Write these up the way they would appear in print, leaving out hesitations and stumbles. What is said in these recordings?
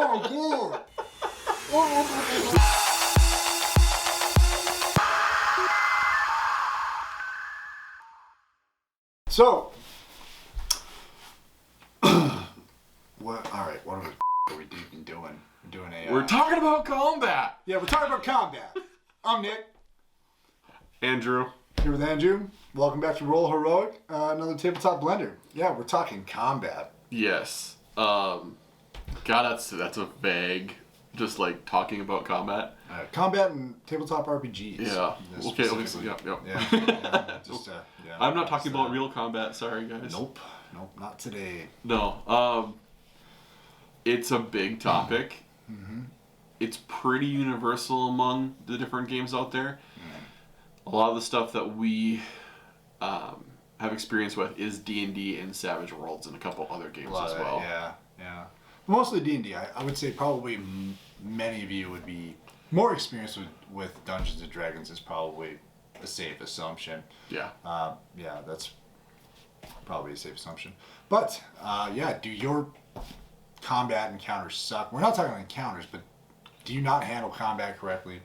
Oh my god! So, what? All right, what are we even doing? We're doing a. We're talking about combat. Yeah, we're talking about combat. I'm Nick. Andrew. Here with Andrew. Welcome back to Roll Heroic, another tabletop blender. Yeah, we're talking combat. Yes. God, that's a vague. Just like talking about combat. Combat and tabletop RPGs. Yeah. Okay. Yep. Yeah. Yeah. I'm not talking about real combat. Sorry, guys. Nope, not today. No. It's a big topic. Mm-hmm. It's pretty universal among the different games out there. A lot of the stuff that we have experience with is D&D and Savage Worlds and a couple other games as well. Yeah. Mostly D&D. I would say probably many of you would be more experienced with Dungeons and Dragons is probably a safe assumption. Yeah. Yeah, that's probably a safe assumption. But, do your combat encounters suck? We're not talking encounters, but do you not handle combat correctly?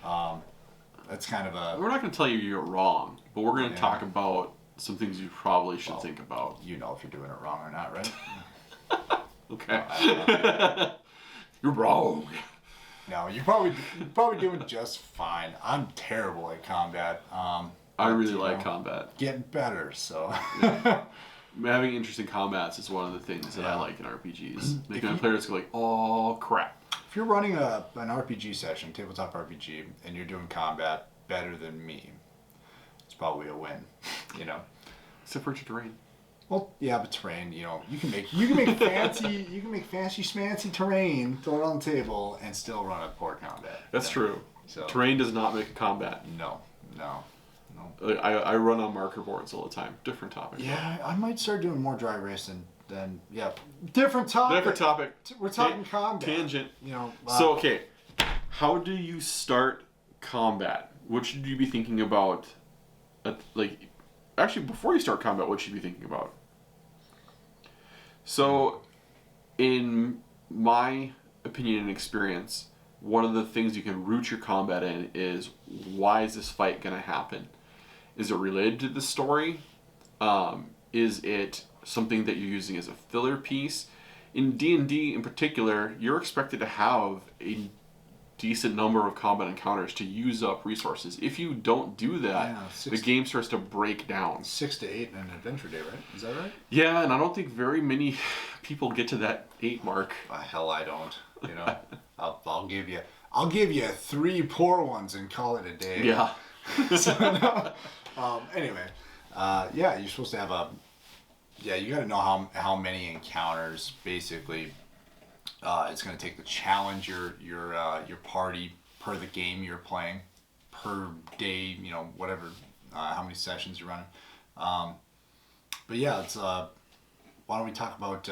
That's kind of a... We're not going to tell you you're wrong, but we're going to talk about some things you probably should think about. You know if you're doing it wrong or not, right? Okay. You're wrong. No, you're probably doing just fine. I'm terrible at combat. I really like combat. Getting better, so... Having interesting combats is one of the things that I like in RPGs. Making my players go like, oh, crap. If you're running an RPG session, tabletop RPG, and you're doing combat better than me, it's probably a win, you know. Except for terrain. Well, yeah, but terrain, you can make fancy schmancy terrain, throw it on the table, and still run a poor combat. That's true. So terrain does not make a combat. No. I run on marker boards all the time. Different topic. Yeah, I might start doing more dry erase than different topic. We're talking combat. Tangent. So okay, how do you start combat? What should you be thinking about? Actually, before you start combat, what should you be thinking about? So, in my opinion and experience, one of the things you can root your combat in is, why is this fight going to happen? Is it related to the story? Is it something that you're using as a filler piece? In D&D in particular, you're expected to have a decent number of combat encounters to use up resources. If you don't do that, the game starts to break down. 6 to 8 in an adventure day, right? Is that right? Yeah, and I don't think very many people get to that 8 mark. Hell, I don't. I'll give you 3 poor ones and call it a day. Yeah. Anyway, you're supposed to have you got to know how many encounters basically it's going to take to challenge your party per the game you're playing, per day, whatever, how many sessions you're running. But yeah, it's why don't we talk about? Do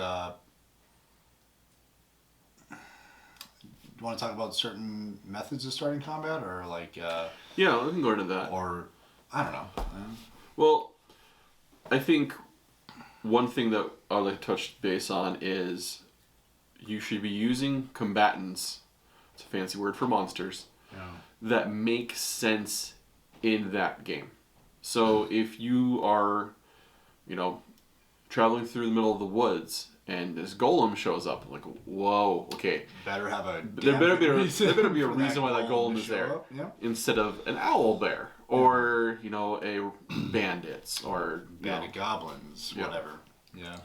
you want to talk about certain methods of starting combat, or like? Yeah, we can go into that. Or I don't know. Well, I think one thing that I'd like to touch base on is you should be using combatants, it's a fancy word for monsters, that make sense in that game. So if you are, traveling through the middle of the woods and this golem shows up, like, whoa, okay. There better be a reason why that golem is there. Instead of an owl bear or, a bandits or bandit goblins, whatever. Yeah.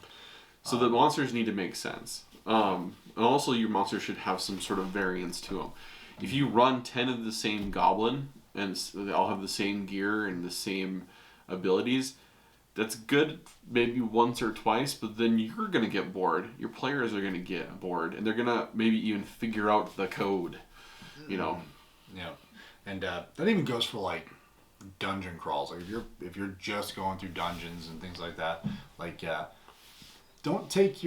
So the monsters need to make sense. And also your monsters should have some sort of variance to them. If you run 10 of the same goblin and they all have the same gear and the same abilities, that's good maybe once or twice, but then you're going to get bored. Your players are going to get bored, and they're going to maybe even figure out the code, Yeah. And that even goes for like dungeon crawls. Like if you're just going through dungeons and things like that, like don't take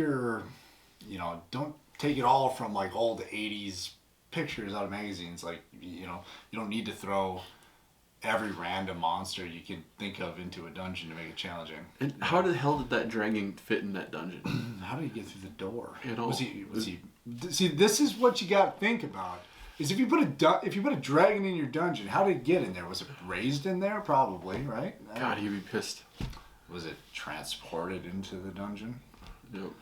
don't take it all from like old 80s pictures out of magazines. Like, you don't need to throw every random monster you can think of into a dungeon to make it challenging. And how the hell did that dragon fit in that dungeon? How did he get through the door? You know, Was he? See, this is what you got to think about. Is if you put a dragon in your dungeon, how did it get in there? Was it raised in there? Probably, right? God, he'd be pissed. Was it transported into the dungeon? Nope.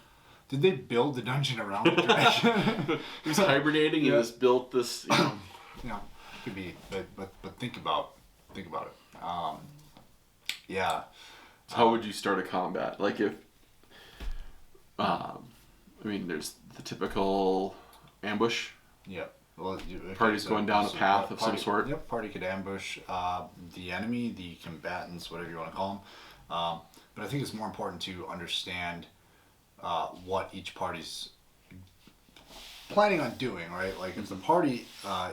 Did they build the dungeon around the dragon? He was hibernating and just built this, Yeah, could be, but think about it. Yeah. So how would you start a combat? Like if, there's the typical ambush. Yeah. Well, Party's going down a path of some sort. Yep. Party could ambush the enemy, the combatants, whatever you want to call them. But I think it's more important to understand what each party's planning on doing, right? Like if the party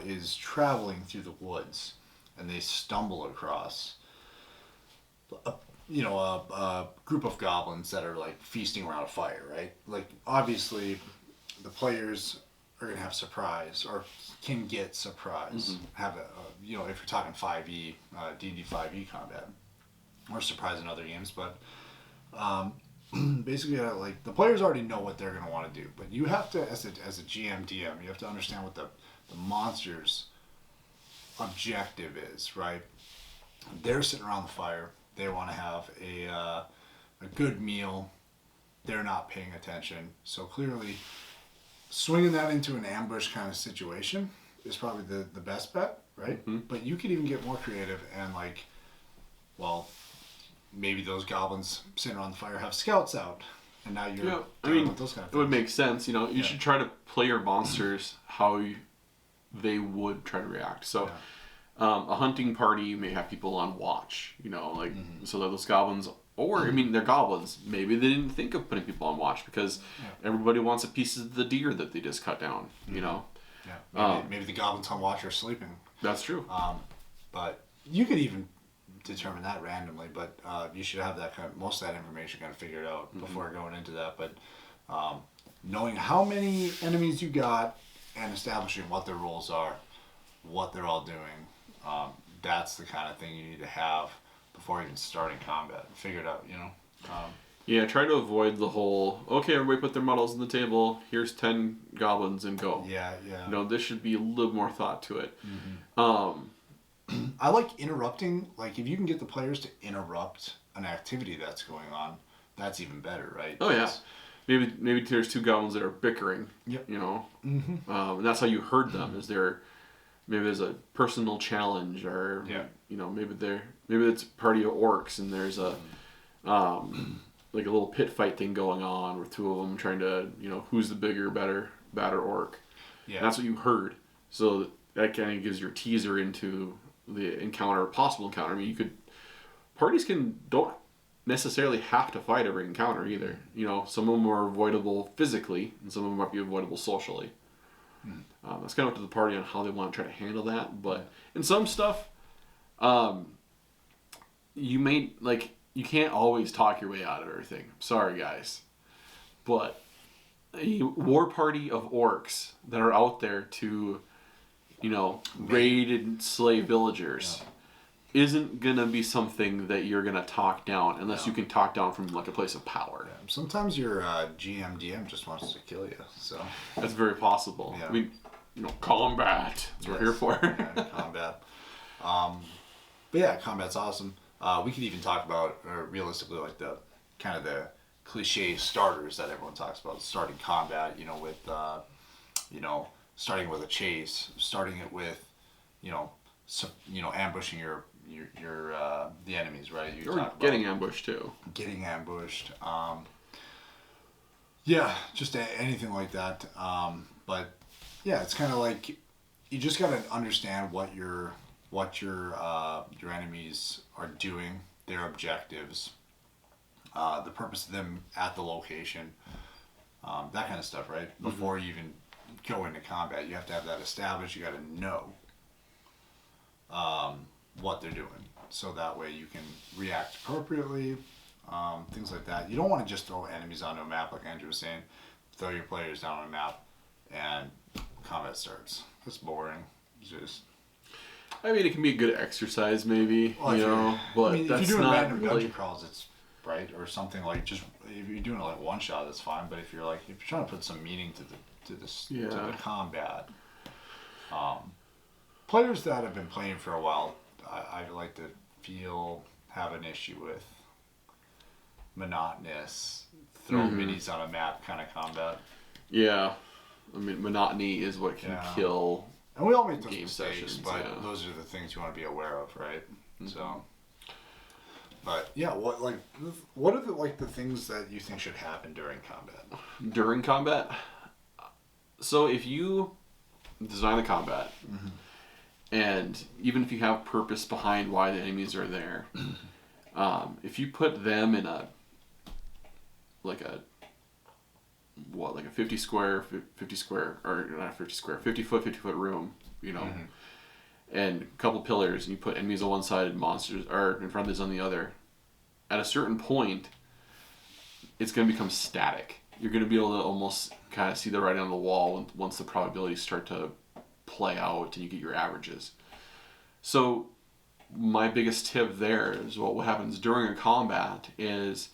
is traveling through the woods and they stumble across a group of goblins that are like feasting around a fire, right? Like obviously the players are gonna have surprise or can get surprise. Have if you're talking 5e, D&D 5e combat, or surprise in other games, but basically like the players already know what they're gonna want to do, but you have to as a GM DM, you have to understand what the monster's objective is, right? They're sitting around the fire. They want to have a good meal. They're not paying attention. So clearly, swinging that into an ambush kind of situation is probably the best bet, right? But you could even get more creative and maybe those goblins sitting around the fire have scouts out, and now you're with those kind of things. It would make sense. You should try to play your monsters how they would try to react. So. A hunting party may have people on watch, so that those goblins, or they're goblins. Maybe they didn't think of putting people on watch because everybody wants a piece of the deer that they just cut down, Yeah, maybe the goblins on watch are sleeping. That's true. But you could even determine that randomly, but you should have most of that information kind of figured out before going into that. But knowing how many enemies you got and establishing what their roles are, what they're all doing. That's the kind of thing you need to have before even starting combat. Figure it out, Yeah, try to avoid the whole, okay, everybody put their models on the table, here's 10 goblins and go. Yeah. There should be a little more thought to it. I like interrupting. Like, if you can get the players to interrupt an activity that's going on, that's even better, right? Oh, yeah. Maybe there's two goblins that are bickering, Yep. And that's how you heard them, is maybe there's a personal challenge, or maybe it's a party of orcs and there's a like a little pit fight thing going on with two of them trying to who's the bigger, badder orc. Yeah, and that's what you heard. So that kind of gives your teaser into the encounter, possible encounter. Parties don't necessarily have to fight every encounter either. Some of them are avoidable physically and some of them might be avoidable socially. That's kind of up to the party on how they want to try to handle that. But in some stuff, you can't always talk your way out of everything. Sorry, guys. But a war party of orcs that are out there to, raid and slay villagers isn't going to be something that you're going to talk down unless you can talk down from a place of power. Yeah. Sometimes your GM DM just wants to kill you. So that's very possible. Yeah. Combat. That's what we're here for. Combat. But yeah, combat's awesome. We could even talk about, realistically, like the kind of the cliche starters that everyone talks about. Starting combat, with, starting with a chase, starting it with, ambushing your the enemies, right? Or getting ambushed too. Getting ambushed. Just anything like that. But yeah, it's kind of like you just got to understand what your enemies are doing, their objectives, the purpose of them at the location, that kind of stuff, right? Before you even go into combat, you have to have that established. You got to know what they're doing, so that way you can react appropriately, things like that. You don't want to just throw enemies onto a map, like Andrew was saying. Throw your players down on a map and combat starts. That's boring. I mean, it can be a good exercise, maybe, Well, but I mean, that's if you're doing not random really. dungeon crawls, it's right or something like just if you're doing it like one shot, that's fine. But if you're trying to put some meaning to the combat, players that have been playing for a while, I like to have an issue with monotonous throw minis on a map kind of combat. Yeah, I mean, monotony is what can kill. And we all make those game mistakes, sessions, but those are the things you want to be aware of, right? So, but yeah, what are the things that you think should happen during combat? During combat, so if you design the combat, and even if you have purpose behind why the enemies are there, if you put them in a 50 foot room, and a couple pillars, and you put enemies on one side and monsters or in front of this on the other. At a certain point, it's going to become static. You're going to be able to almost kind of see the writing on the wall once the probabilities start to play out and you get your averages. So my biggest tip there is what happens during a combat is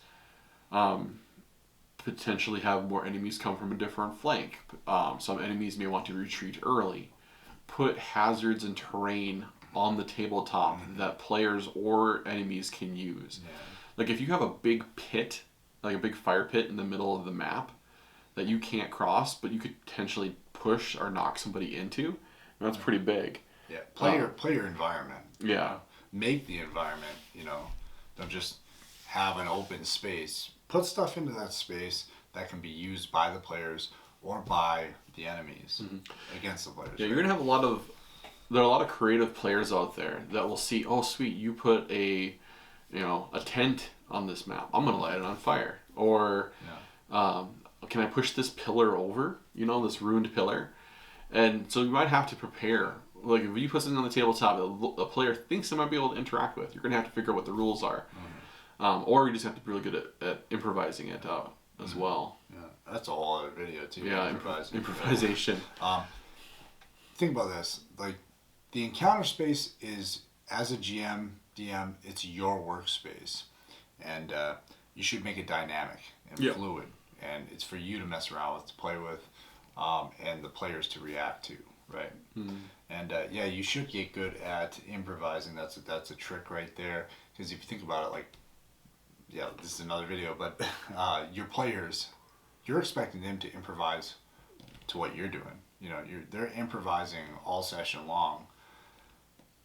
potentially have more enemies come from a different flank. Some enemies may want to retreat early. Put hazards and terrain on the tabletop that players or enemies can use. Yeah. Like if you have a big pit, like a big fire pit in the middle of the map that you can't cross, but you could potentially push or knock somebody into, that's pretty big. Yeah, play your environment. Yeah. Make the environment, don't just have an open space. Put stuff into that space that can be used by the players or by the enemies against the players. Yeah, you're going to have there are a lot of creative players out there that will see, oh sweet, you put a tent on this map. I'm going to light it on fire. Or can I push this pillar over, this ruined pillar? And so you might have to prepare. Like if you put something on the tabletop that a player thinks they might be able to interact with, you're going to have to figure out what the rules are. Or you just have to be really good at improvising it out as well. Yeah, that's a whole other video too. Yeah, improvisation. Think about this. Like the encounter space is, as a GM, DM, it's your workspace. And you should make it dynamic and fluid. And it's for you to mess around with, to play with, and the players to react to, right? And you should get good at improvising. That's a trick right there. Because if you think about it, this is another video, but your players, you're expecting them to improvise to what you're doing. They're improvising all session long.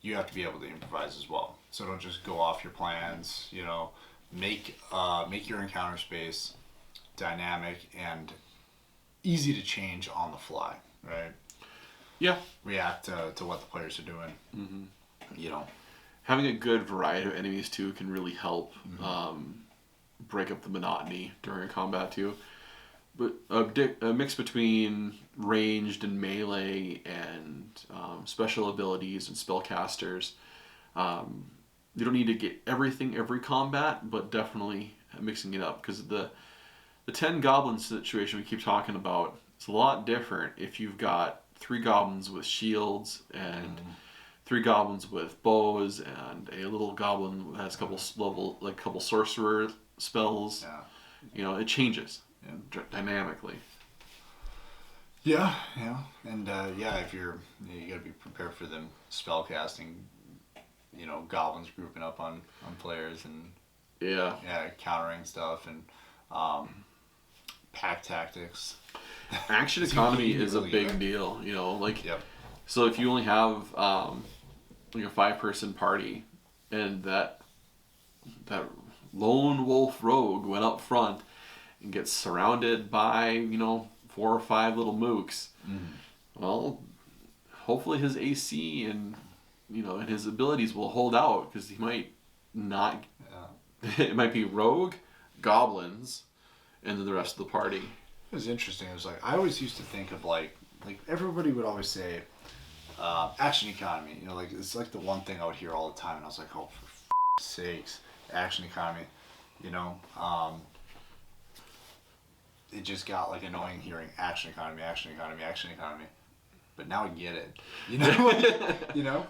You have to be able to improvise as well. So don't just go off your plans. Make your encounter space dynamic and easy to change on the fly, right? Yeah. React to what the players are doing. Having a good variety of enemies too can really help break up the monotony during combat too. But a mix between ranged and melee and special abilities and spellcasters. You don't need to get everything every combat, but definitely mixing it up, because the 10 goblin situation we keep talking about, it's a lot different if you've got 3 goblins with shields and 3 goblins with bows and a little goblin that has a couple sorcerer spells. It changes dynamically. Yeah, and if you gotta be prepared for them spell casting. Goblins grouping up on players and countering stuff and pack tactics. Action economy is a big deal. So if you only have a 5-person party, and that lone wolf rogue went up front and gets surrounded by 4 or 5 little mooks, well, hopefully his AC and and his abilities will hold out, because he might not. It might be rogue, goblins, and then the rest of the party. It was interesting. It was I always used to think of everybody would always say action economy. It's the one thing I would hear all the time, and I was like, oh, for sakes, action economy. It just got annoying hearing action economy. but now I get it. You know, you know.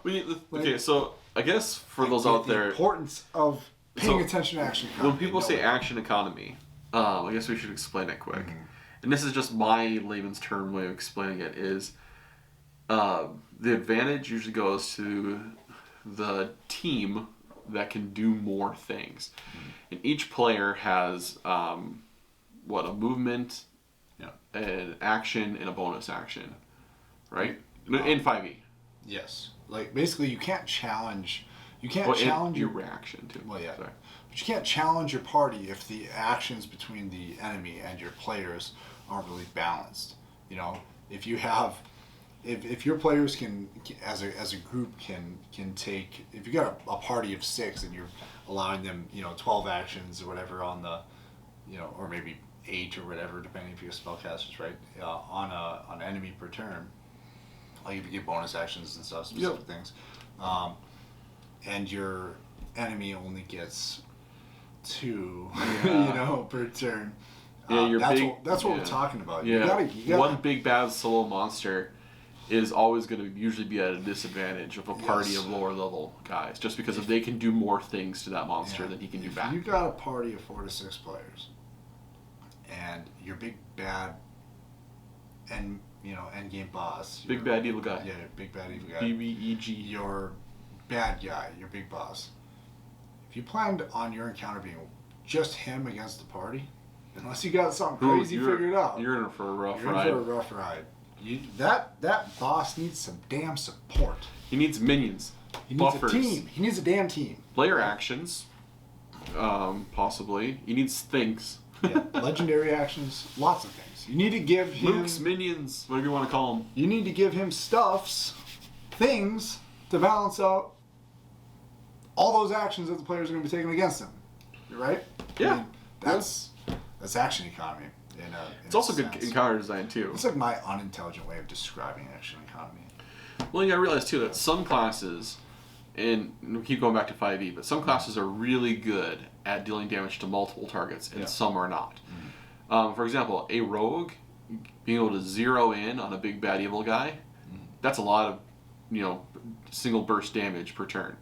Okay, so I guess for those out there, the importance of paying attention to action economy. When people say action economy, I guess we should explain it quick. And this is just my layman's term way of explaining it. Is the advantage usually goes to the team that can do more things, and each player has a movement, an action, and a bonus action, right? In 5e. Yes, like basically you can't challenge. You can't challenge your reaction too. Well, yeah, sorry. But you can't challenge your party if the actions between the enemy and your players aren't really balanced. You know, if you have. If your players can as a group can take, if you got a party of 6 and you're allowing them 12 actions or whatever on the or maybe 8 or whatever depending if you're spellcasters, right, on an enemy per turn, like if you get bonus actions and stuff, specific things, and your enemy only gets 2 per turn, that's what we're talking about. Yeah, you gotta, one big bad solo monster is always going to usually be at a disadvantage of a party of lower level guys, just because if they can do more things to that monster than he can do back. If you got a party of 4 to 6 players, and your big bad end game boss, big bad evil guy, big bad evil guy, BBEG, your bad guy, your big boss. If you planned on your encounter being just him against the party, unless you got something crazy figured out, you're in for a rough ride. You're in for a rough ride. That boss needs some damn support. He needs minions. He needs a team. He needs a damn team. Player actions, possibly. He needs things. Legendary actions, lots of things. You need to give him Luke's minions, whatever you want to call them. You need to give him things to balance out all those actions that the players are going to be taking against him. Right? Yeah. I mean, that's action economy. It's also good encounter design too. It's like my unintelligent way of describing action economy. Well, you gotta realize too that some classes, and we keep going back to 5e, but some classes are really good at dealing damage to multiple targets, and some are not. For example, a rogue being able to zero in on a big bad evil guy, that's a lot of single burst damage per turn.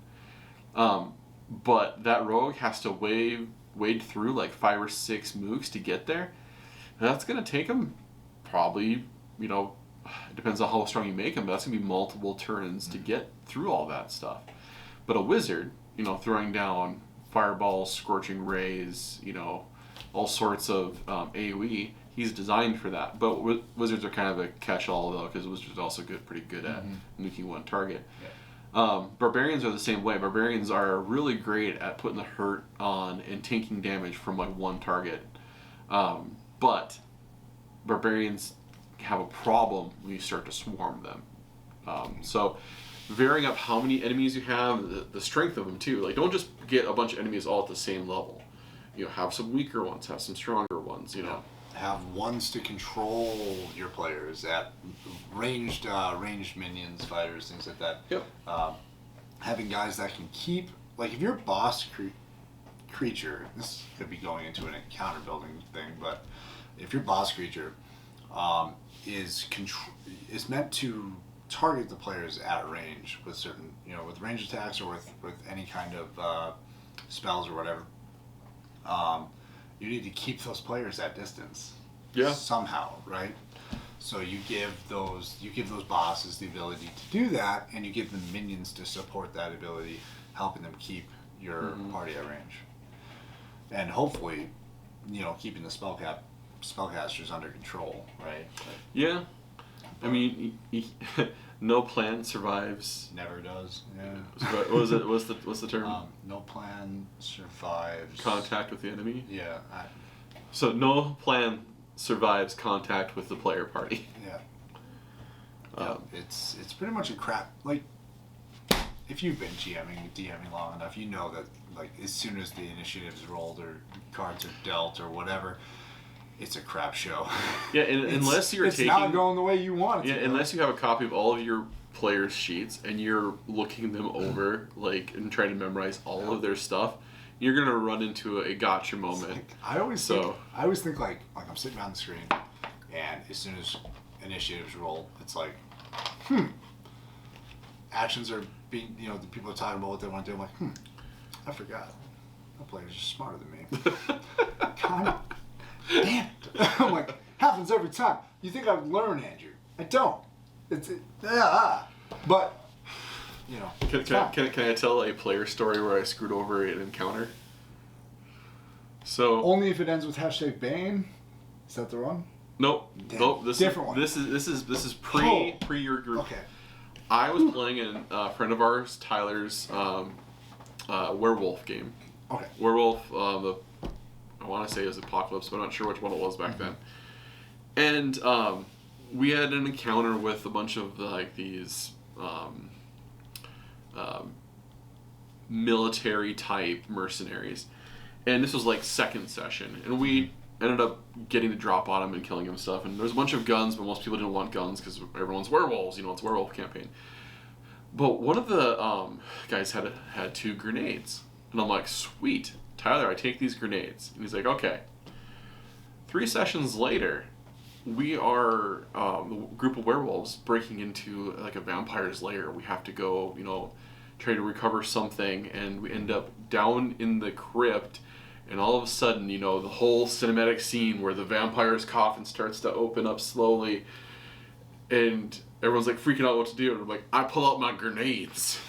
But that rogue has to wade through like 5 or 6 mooks to get there. That's going to take him probably, it depends on how strong you make him, but that's going to be multiple turns to get through all that stuff. But a wizard, throwing down fireballs, scorching rays, all sorts of AoE, he's designed for that. But wizards are kind of a catch-all, though, because wizards are also pretty good at nuking one target. Barbarians are the same way. Barbarians are really great at putting the hurt on and tanking damage from like one target. But barbarians have a problem when you start to swarm them. So varying up how many enemies you have, the strength of them too. Like, don't just get a bunch of enemies all at the same level. Have some weaker ones, have some stronger ones, Have ones to control your players at ranged minions, fighters, things like that. Yep. Having guys that can keep, like if you're a boss creature, this could be going into an encounter building thing, but if your boss creature is meant to target the players at range with certain, with range attacks or with any kind of spells or whatever, you need to keep those players at distance. Somehow, right? So you give those bosses the ability to do that, and you give them minions to support that ability, helping them keep your party at range. And hopefully, keeping the spellcasters under control, right? Yeah. I mean, no plan survives. Never does. Yeah. What was it? What's the term? No plan survives contact with the enemy. Yeah. So no plan survives contact with the player party. Yeah. It's pretty much a crap. Like, if you've been DMing long enough, you know that like as soon as the initiative's rolled or cards are dealt or whatever, it's a crap show. Yeah, unless you're it's not going the way you want it to. Yeah, unless you have a copy of all of your players' sheets and you're looking them over, like, and trying to memorize all of their stuff, you're gonna run into a gotcha moment. Like, I always think like I'm sitting behind the screen, and as soon as initiatives roll, it's like actions are being, the people are talking about what they want to do. I'm like, I forgot. That player's just smarter than me. God damn it. I'm like, happens every time. You think I've learned, Andrew? I don't. But, Can I tell a player story where I screwed over an encounter? So only if it ends with #Bane. Is that the one? Nope. Damn. Nope. Different one. This is pre your group. Okay. I was playing a friend of ours, Tyler's, werewolf game. Okay. Werewolf. I want to say it was Apocalypse, but I'm not sure which one it was back then. And we had an encounter with a bunch of like these military type mercenaries, and this was like second session, and we ended up getting to drop on him and killing him and stuff. And there's a bunch of guns, but most people didn't want guns because everyone's werewolves. It's a werewolf campaign. But one of the guys had 2 grenades, and I'm like, sweet, Tyler, I take these grenades. And he's like, okay. 3 sessions later, we are a group of werewolves breaking into like a vampire's lair. We have to go, try to recover something, and we end up down in the crypt. And all of a sudden, the whole cinematic scene where the vampire's coffin starts to open up slowly, and everyone's like freaking out what to do. And I'm like, I pull out my grenades,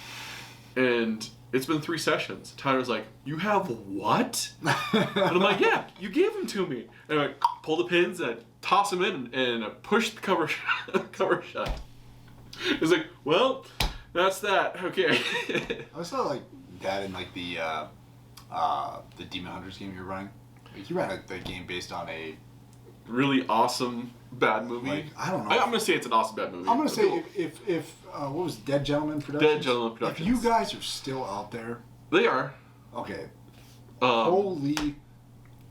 and it's been 3 sessions. Tyler's like, you have what? And I'm like, yeah, you gave them to me. And I pull the pins and I toss them in and I push the cover shut. He's like, well, that's that. Okay. I saw like that in like the Demon Hunters game you're running. Like, you ran the game based on a really awesome bad movie. Like, I don't know. I'm gonna say it's an awesome bad movie. I'm gonna say if what was it, Dead Gentleman Productions? Dead Gentleman Productions. If you guys are still out there, they are. Okay. Holy.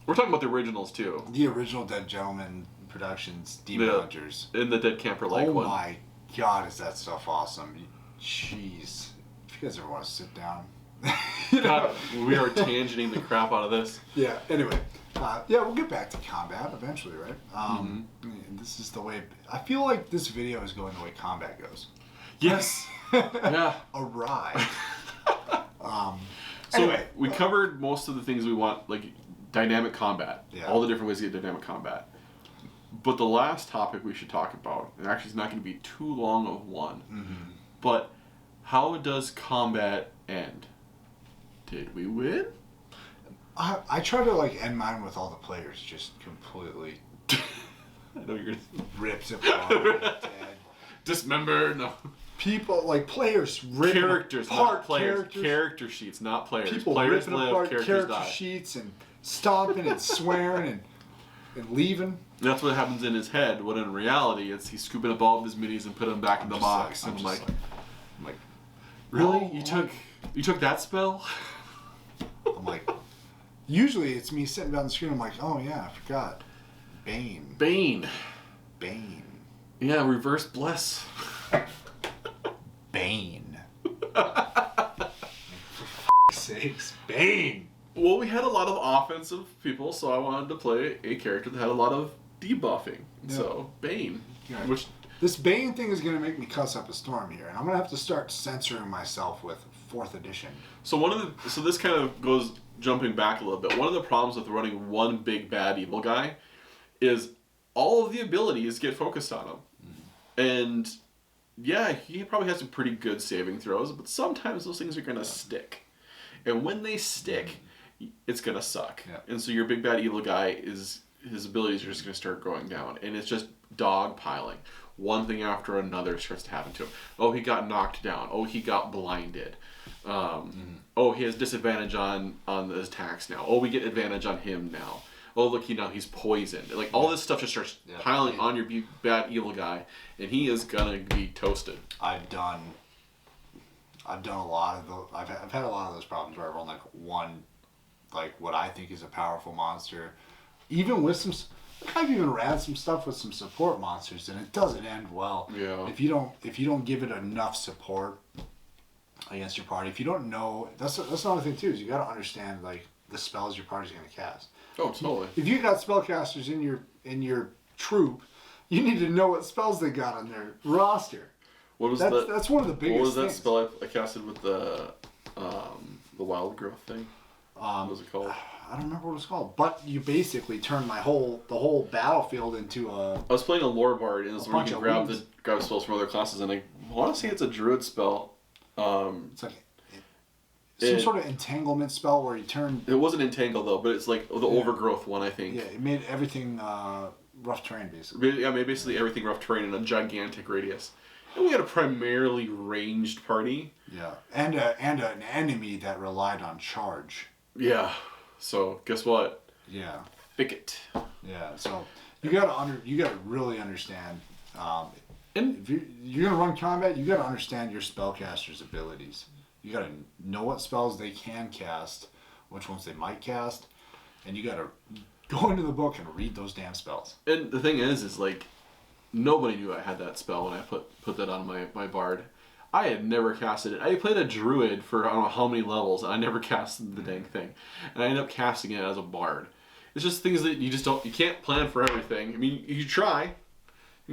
We're talking about the originals too. The original Dead Gentleman Productions, Demon Hunters, and the Dead Camper one. Oh my God, is that stuff awesome? Jeez, if you guys ever want to sit down. God, we are tangenting the crap out of this. Yeah. Anyway, we'll get back to combat eventually, right? This is the way. I feel like this video is going the way combat goes. Yes. Yeah. Awry. So anyway, we covered most of the things we want, like dynamic combat. Yeah. All the different ways to get dynamic combat. But the last topic we should talk about, and actually it's not going to be too long of one, but how does combat end? Did we win? I try to like end mine with all the players just completely. I know you're ripped apart, dead, dismembered. No. People like players ripping characters, apart not players. Characters. Character sheets, not players. People players ripping live, apart characters character die. sheets and stomping and swearing and leaving. That's what happens in his head. When in reality, it's he's scooping up all of his minis and putting them back in the box. I'm like, really? Oh, you took that spell? I'm like, usually it's me sitting down the screen. I'm like, oh yeah, I forgot. Bane. Yeah, reverse bless. Bane. For sakes, Bane. Well, we had a lot of offensive people, so I wanted to play a character that had a lot of debuffing. Yeah. So, Bane. Yeah. Which this Bane thing is going to make me cuss up a storm here, and I'm going to have to start censoring myself with 4th edition. So this kind of goes jumping back a little bit. One of the problems with running one big bad evil guy is all of the abilities get focused on him. And yeah, he probably has some pretty good saving throws, but sometimes those things are going to stick. And when they stick, it's going to suck. Yeah. And so your big bad evil guy his abilities are just going to start going down. And it's just dogpiling. One thing after another starts to happen to him. Oh, he got knocked down. Oh, he got blinded. Oh, he has disadvantage on the attacks now. Oh, we get advantage on him now. Oh, look, he's poisoned. Like, all this stuff just starts piling on your bad evil guy, and he is gonna be toasted. I've done a lot of those. I've had a lot of those problems where I run like one, like what I think is a powerful monster, even with some. I've even ran some stuff with some support monsters, and it doesn't end well. Yeah. If you don't give it enough support against your party, if you don't know, that's another thing too. Is you got to understand like the spells your party's gonna cast. Oh, totally. If you got spellcasters in your troop, you need to know what spells they got on their roster. What was that's one of the biggest What was that things. spell I casted with the wild growth thing? What was it called? I don't remember what it was called, but you basically turned the whole battlefield into a. I was playing a lore bard, and it's where you bunch can of grab spells from other classes, and I want to say it's a druid spell. It's like some sort of entanglement spell where you turn. It wasn't entangle though, but it's like the overgrowth one, I think. Yeah, it made everything rough terrain basically. Yeah, made basically everything rough terrain in a gigantic radius. And we had a primarily ranged party. Yeah, and an enemy that relied on charge. Yeah. So guess what? Yeah. Thicket. Yeah. So you gotta really understand. And If you're gonna run combat, you gotta understand your spellcaster's abilities. You gotta know what spells they can cast, which ones they might cast, and you gotta go into the book and read those damn spells. And the thing is like, nobody knew I had that spell when I put that on my bard. I had never casted it. I played a druid for I don't know how many levels, and I never casted the dang thing. And I ended up casting it as a bard. It's just things that you can't plan for everything. I mean, you can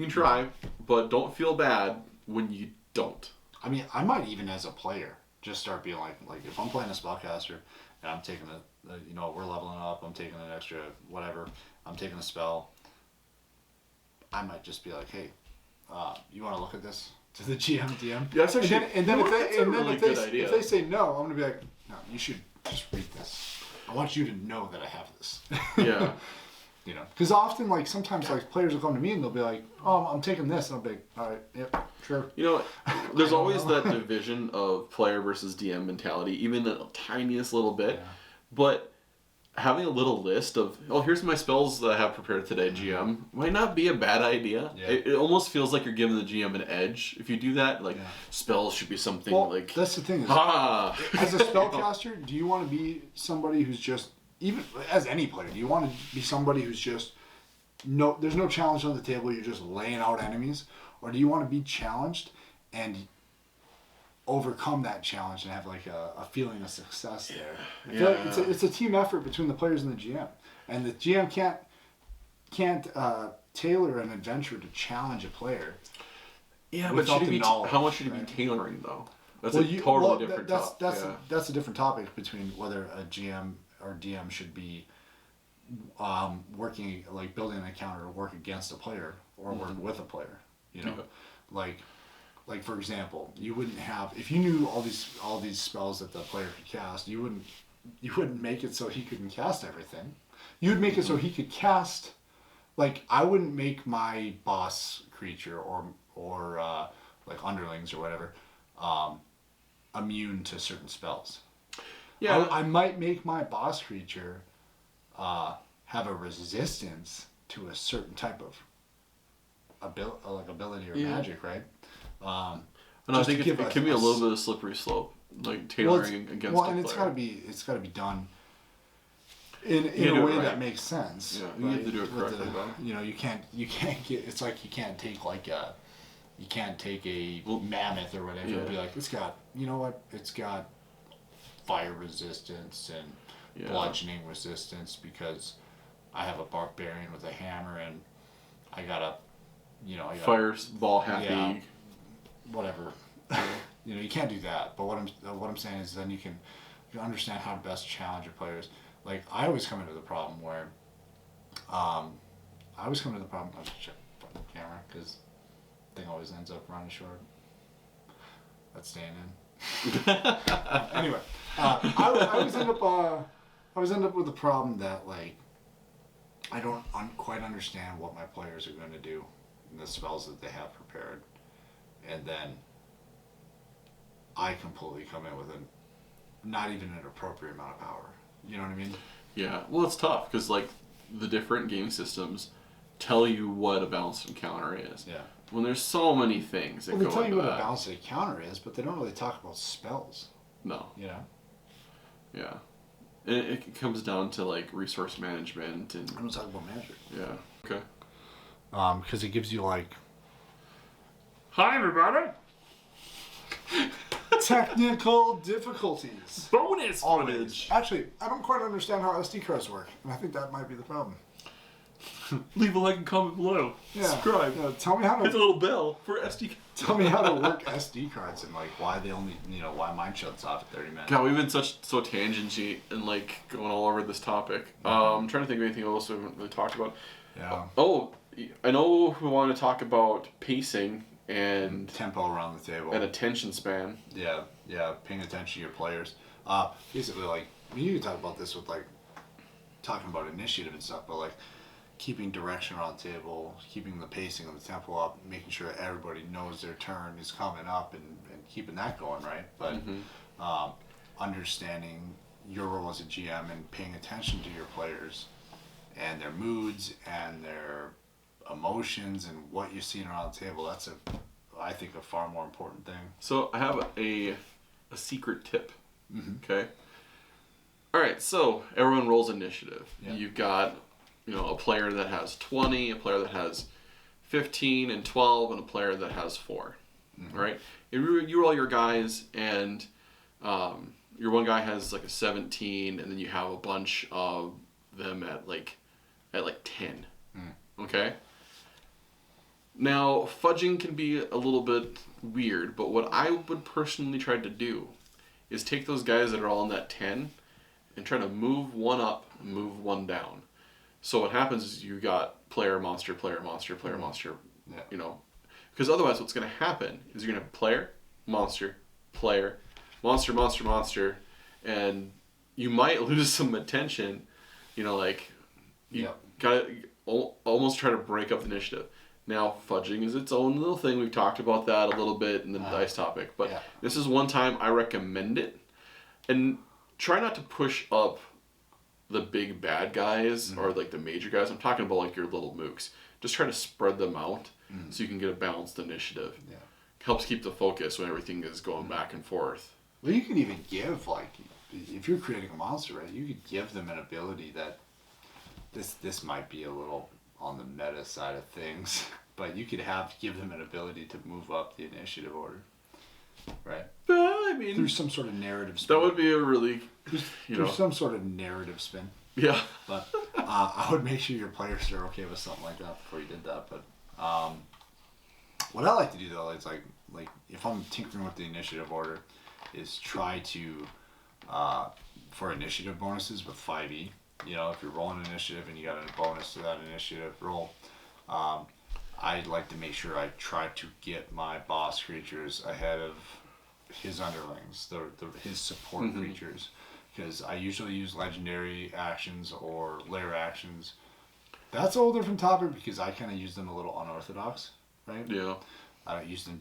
try, but don't feel bad when you don't. I mean, I might even as a player just start being like if I'm playing a spellcaster and I'm taking we're leveling up, I'm taking an extra whatever, I'm taking a spell. I might just be like, hey, you want to look at this to the GM, DM? Yeah, that's actually if they say no, I'm gonna be like, no, you should just read this. I want you to know that I have this. Yeah. Because often, sometimes, players will come to me and they'll be like, "Oh, I'm taking this," and I'll be like, "All right, yep, sure." There's always that division of player versus DM mentality, even the tiniest little bit. Yeah. But having a little list of, here's my spells that I have prepared today, GM, might not be a bad idea. Yeah. It almost feels like you're giving the GM an edge if you do that. Spells should be something that's the thing is, as a spellcaster, do you want to be somebody who's just, even as any player, do you want to be somebody who's just, there's no challenge on the table, you're just laying out enemies? Or do you want to be challenged and overcome that challenge and have a feeling of success there? I feel like it's a team effort between the players and the GM. And the GM can't tailor an adventure to challenge a player. Yeah, but how much should you be tailoring though? That's different topic. That's a different topic between whether a GM or DM should be working, building an encounter to work against a player or work with a player. Like for example, you wouldn't have, if you knew all these spells that the player could cast, you wouldn't make it so he couldn't cast everything. You'd make it so he could cast, I wouldn't make my boss creature or underlings or whatever immune to certain spells. Yeah, I might make my boss creature have a resistance to a certain type of ability or magic, right? And I think it can be a little bit of slippery slope, tailoring against. Well, and it's got to be done in a way that makes sense. Yeah, you have to do it correctly. You can't get. It's like you can't take a mammoth or whatever and be like, it's got fire resistance and bludgeoning resistance because I have a barbarian with a hammer and I got a fireball happy. Yeah, whatever. You can't do that. But what I'm saying is then you can understand how to best challenge your players. I always come into the problem where I was check the camera because thing always ends up running short. That's staying in. Anyway, I always end up with the problem that I don't quite understand what my players are going to do and the spells that they have prepared, and then I completely come in with not even an appropriate amount of power. You know what I mean? Yeah. Well, it's tough because the different game systems tell you what a balanced encounter is. Yeah. When there's so many things that go into that. They tell you what a balanced encounter is, but they don't really talk about spells. No. Yeah. It comes down to resource management and. I don't talk about magic. Yeah. Okay. Because it gives you Hi everybody. technical difficulties. Bonus footage. Actually, I don't quite understand how SD cards work, and I think that might be the problem. Leave a like and comment below. Yeah. Subscribe. Yeah, tell me how Hit the to little bell for SD. tell me how to work SD cards and like why they only why mine shuts off at 30 minutes. God, we've been so tangency and like going all over this topic. I'm trying to think of anything else we haven't really talked about. Yeah. Oh, I know we want to talk about pacing and Tempo around the table. and attention span. Yeah, paying attention to your players. Basically, like, you can talk about this with, like, talking about initiative and stuff, but, like, keeping direction around the table, keeping the pacing and the tempo up, making sure everybody knows their turn is coming up and keeping that going, right? But understanding your role as a GM and paying attention to your players and their moods and their emotions and what you're seeing around the table, that's I think a far more important thing. So I have a secret tip. Okay. All right. So everyone rolls initiative. Yeah. You've got a player that has 20, a player that has 15 and 12, and a player that has 4. All right. You roll your guys, and your one guy has like a 17, and then you have a bunch of them at like 10. Okay. Now, fudging can be a little bit weird, but what I would personally try to do is take those guys that are all in that 10 and try to move one up, move one down. So what happens is you got player, monster, player, monster, player, monster, because otherwise what's going to happen is you're going to have player, monster, player, monster, monster, monster, and you might lose some attention, like you got to almost try to break up the initiative. Now, fudging is its own little thing. We've talked about that a little bit in the dice topic. But this is one time I recommend it. And try not to push up the big bad guys or like the major guys. I'm talking about like your little mooks. Just try to spread them out so you can get a balanced initiative. Yeah. Helps keep the focus when everything is going back and forth. Well, you can even give, like, if you're creating a monster, right, you could give them an ability that this might be a little on the meta side of things, but you could give them an ability to move up the initiative order, right? I mean, through some sort of narrative spin. That would be a really, through some sort of narrative spin. Yeah. But I would make sure your players are okay with something like that before you did that. But what I like to do though is like if I'm tinkering with the initiative order, is try to for initiative bonuses with 5e. If you're rolling initiative and you got a bonus to that initiative roll, I'd like to make sure I try to get my boss creatures ahead of his underlings, his support creatures, because I usually use legendary actions or lair actions. That's a whole different topic because I kind of use them a little unorthodox, right? Yeah. I don't use them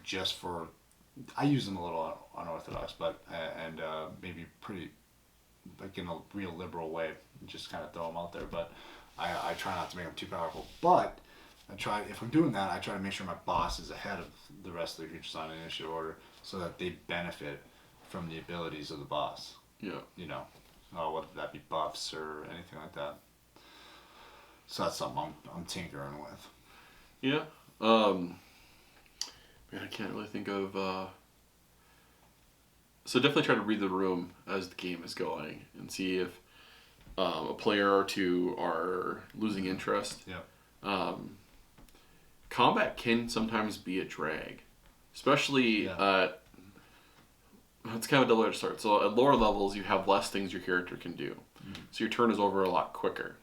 I use them a little unorthodox, but maybe pretty, like in a real liberal way, just kind of throw them out there. But I try not to make them too powerful. But if I'm doing that, I try to make sure my boss is ahead of the rest of the creatures on initiative order so that they benefit from the abilities of the boss. Yeah. Whether that be buffs or anything like that. So that's something I'm tinkering with. Yeah. Man, I can't really think of. So definitely try to read the room as the game is going and see if a player or two are losing interest. Yeah. Combat can sometimes be a drag, especially at. It's kind of a double-edged sword. So at lower levels, you have less things your character can do, so your turn is over a lot quicker,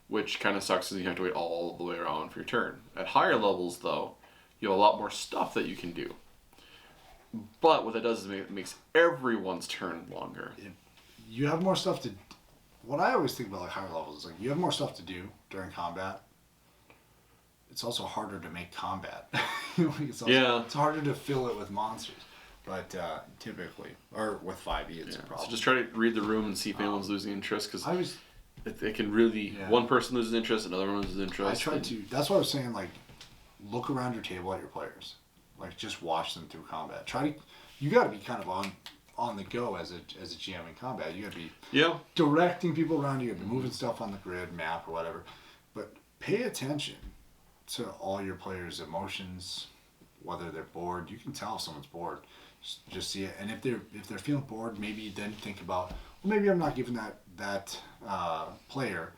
which kind of sucks because you have to wait all the way around for your turn. At higher levels, though, you have a lot more stuff that you can do. But what that does is it makes everyone's turn longer. You have more stuff to. What I always think about like higher levels is like you have more stuff to do during combat. It's also harder to make combat. It's harder to fill it with monsters. But typically, or with 5e, it's a problem. So just try to read the room and see if anyone's losing interest, because it can really one person loses interest, another one loses interest. That's what I was saying. Like, look around your table at your players. Like, just watch them through combat. You got to be kind of on the go as a GM in combat. You got to be directing people around you. You got to be moving stuff on the grid, map, or whatever. But pay attention to all your players' emotions, whether they're bored. You can tell if someone's bored. Just see it, and if they're feeling bored, maybe then think about, well, maybe I'm not giving that player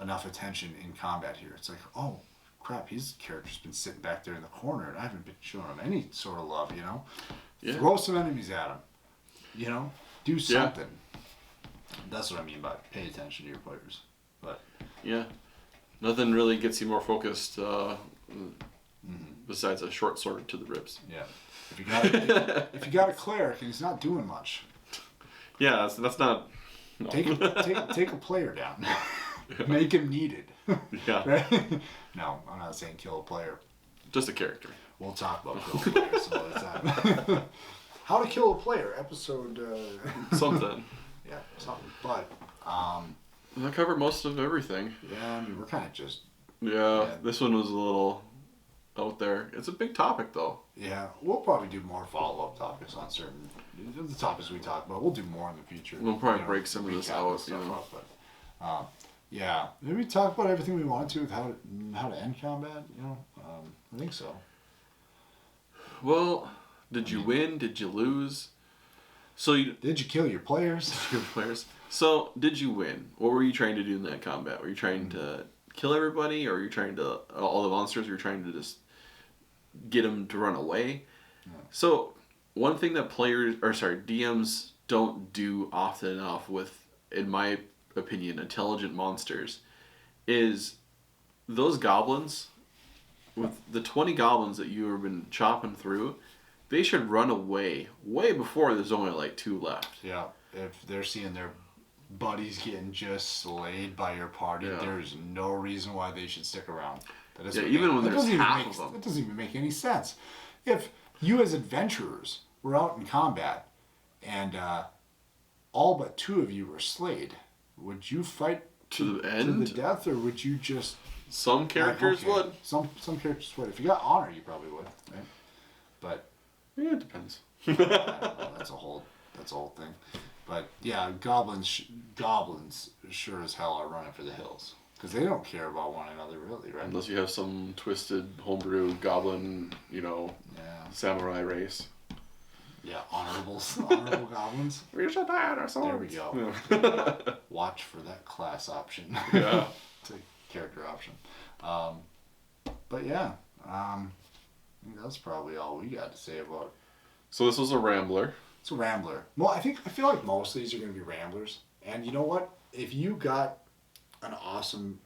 enough attention in combat here. It's like, oh crap, his character's been sitting back there in the corner and I haven't been showing him any sort of love, you know? Yeah. Throw some enemies at him, you know? Do something. That's what I mean by pay attention to your players. But yeah, nothing really gets you more focused besides a short sword to the ribs. Yeah. If you got a cleric and he's not doing much, yeah, that's not. No. take a player down. Make him needed. Yeah. Right? No, I'm not saying kill a player. Just a character. We'll talk about killing players some other time. How to kill a player, episode. Something. Yeah, something. But that covered most of everything. yeah, I mean we're kind of just. Yeah, this one was a little out there. It's a big topic though. Yeah, we'll probably do more follow-up topics on certain the topics we talk about. We'll do more in the future. We'll probably break some of this recap out, and stuff you know. up, but, yeah, maybe talk about everything we wanted to with how to end combat. You know, I think so. Well, did you win? Did you lose? So Did you kill your players? Your players. So did you win? What were you trying to do in that combat? Were you trying to kill everybody, or were you trying to all the monsters? Were you trying to just get them to run away? Yeah. So one thing that DMs don't do often enough with, in my opinion, intelligent monsters, is those goblins, with the 20 goblins that you have been chopping through, they should run away way before there's only like 2 left. Yeah, if they're seeing their buddies getting just slayed by your party, there's no reason why they should stick around. Even when there's half of them. That doesn't even make any sense. If you as adventurers were out in combat and all but 2 of you were slayed, would you fight to the end? To the death, or would you just... Some characters would. Some characters would. If you got honor, you probably would, right? But... yeah, it depends. That's a whole thing. But yeah, goblins sure as hell are running for the hills because they don't care about one another really, right? Unless you have some twisted homebrew goblin, samurai race. Yeah, honorable goblins. We should die our swords. There we go. Yeah. Watch for that class option. Yeah, it's a character option. But yeah, I think that's probably all we got to say about. So this was a rambler. It's a rambler. Well, I feel like most of these are going to be ramblers. And you know what? If you got an awesome,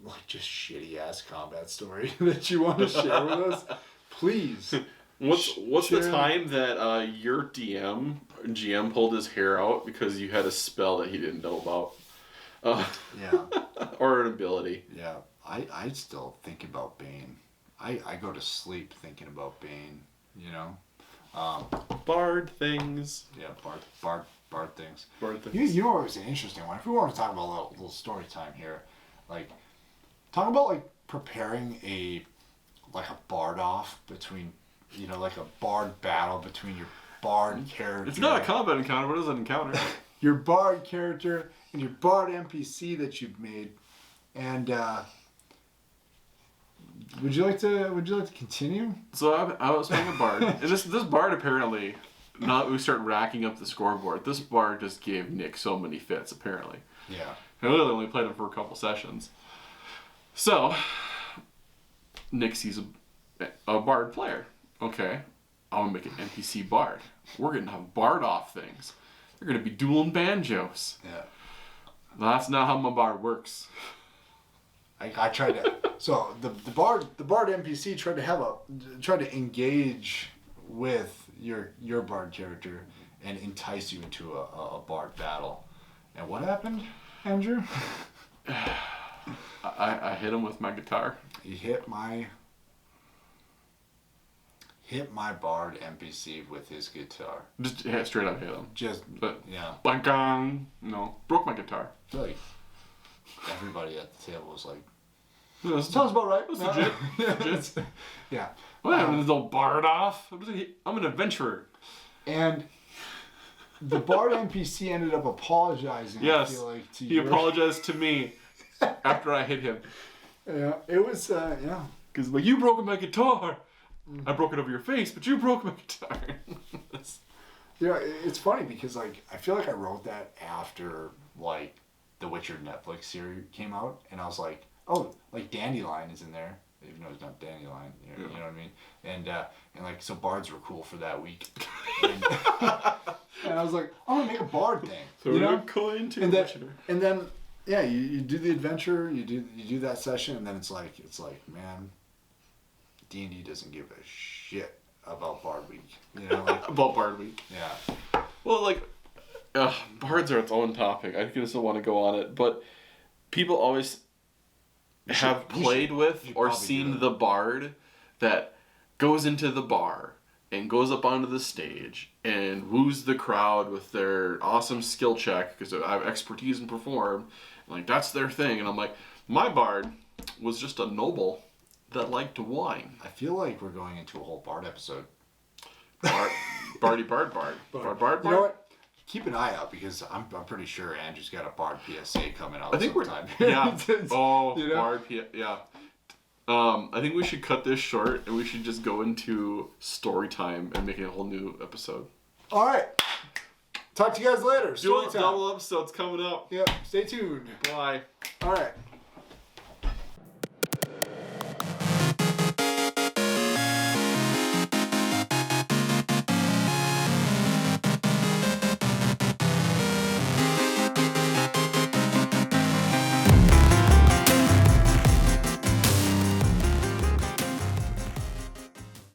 like just shitty ass combat story that you want to share with us, please. What's the time that your GM pulled his hair out because you had a spell that he didn't know about? Yeah. Or an ability. Yeah. I still think about Bane. I go to sleep thinking about Bane, you know? Bard things. Yeah, Bard things. Bard things. You know what was an interesting one? If we want to talk about a little story time here, like, talk about, like, preparing a Bard off between, like a Bard battle between your Bard character. It's not a combat encounter. What is an encounter? Your Bard character and your Bard NPC that you've made. And, would you like to continue? So I was playing a Bard, and this Bard apparently, we start racking up the scoreboard. This Bard just gave Nick so many fits apparently. Yeah. I literally only played him for a couple sessions. So Nick sees a Bard player. Okay, I'm gonna make an NPC Bard. We're gonna have Bard off things. They're gonna be dueling banjos. Yeah. That's not how my Bard works. I tried to. So the Bard NPC tried to engage with your Bard character and entice you into a Bard battle. And what happened, Andrew? I hit him with my guitar. You hit my Bard NPC with his guitar. Just straight up hit him. Yeah. Bang! No, broke my guitar. I feel like everybody at the table was like, Sounds sounds about right. That's legit. Yeah. What happened to the Bard off? I'm an adventurer. And the Bard NPC ended up apologizing. Yes, I feel like, he apologized to me after I hit him. Yeah, it was, yeah. Because you broke my guitar. I broke it over your face, but you broke my guitar. Yeah, it's funny because, like, I feel like I wrote that after, like, the Witcher Netflix series came out, and I was like, oh, like Dandelion is in there, even though it's not Dandelion, you know what I mean? And like, so bards were cool for that week. And, and I was like, I'm gonna make a bard thing. So we're going to and then yeah, you do the adventure, you do that session, and then it's like, man, D&D doesn't give a shit about Bard Week, you know, like, about Bard Week. Yeah. Well, like, bards are its own topic. I just don't want to go on it, but people always have played with or seen the bard that goes into the bar and goes up onto the stage and woos the crowd with their awesome skill check because I have expertise in perform. Like, that's their thing. And I'm like, my bard was just a noble that liked wine. I feel like we're going into a whole bard episode. Bard. Bard. You know what? Keep an eye out, because I'm pretty sure Andrew's got a bard PSA coming out sometime. Yeah. Oh, you know? Bard PSA. Yeah. I think we should cut this short and we should just go into story time and make it a whole new episode. All right. Talk to you guys later. Double episodes coming up. Yep. Stay tuned. Bye. All right.